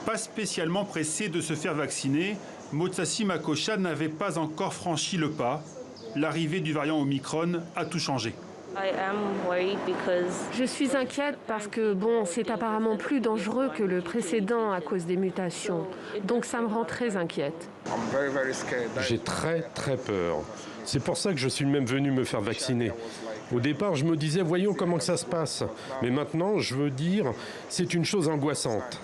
pas spécialement pressé de se faire vacciner, Motsasi Makosha n'avait pas encore franchi le pas. L'arrivée du variant Omicron a tout changé. Je suis inquiète parce que c'est apparemment plus dangereux que le précédent à cause des mutations. Donc ça me rend très inquiète. J'ai très peur. C'est pour ça que je suis même venu me faire vacciner. Au départ, je me disais, voyons comment que ça se passe. Mais maintenant, je veux dire, c'est une chose angoissante.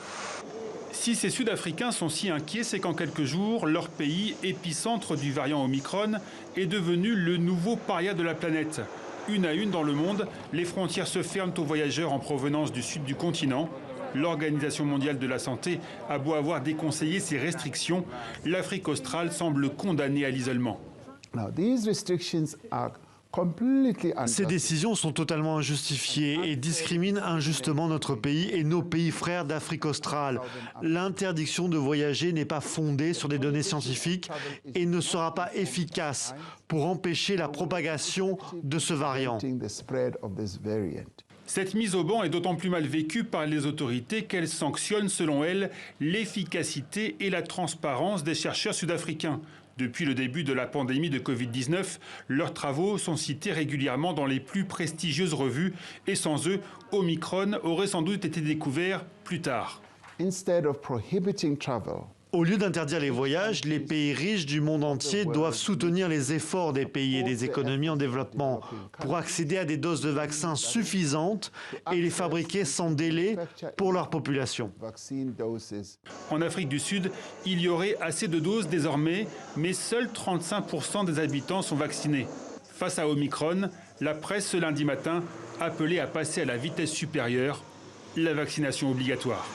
Si ces Sud-Africains sont si inquiets, c'est qu'en quelques jours, leur pays, épicentre du variant Omicron, est devenu le nouveau paria de la planète. Une à une dans le monde, les frontières se ferment aux voyageurs en provenance du sud du continent. L'Organisation mondiale de la santé a beau avoir déconseillé ces restrictions, l'Afrique australe semble condamnée à l'isolement. Ces décisions sont totalement injustifiées et discriminent injustement notre pays et nos pays frères d'Afrique australe. L'interdiction de voyager n'est pas fondée sur des données scientifiques et ne sera pas efficace pour empêcher la propagation de ce variant. Cette mise au ban est d'autant plus mal vécue par les autorités qu'elle sanctionne, selon elle, l'efficacité et la transparence des chercheurs sud-africains. Depuis le début de la pandémie de Covid-19, leurs travaux sont cités régulièrement dans les plus prestigieuses revues et sans eux, Omicron aurait sans doute été découvert plus tard. Au lieu d'interdire les voyages, les pays riches du monde entier doivent soutenir les efforts des pays et des économies en développement pour accéder à des doses de vaccins suffisantes et les fabriquer sans délai pour leur population. En Afrique du Sud, il y aurait assez de doses désormais, mais seuls 35% des habitants sont vaccinés. Face à Omicron, la presse ce lundi matin appelait à passer à la vitesse supérieure, la vaccination obligatoire.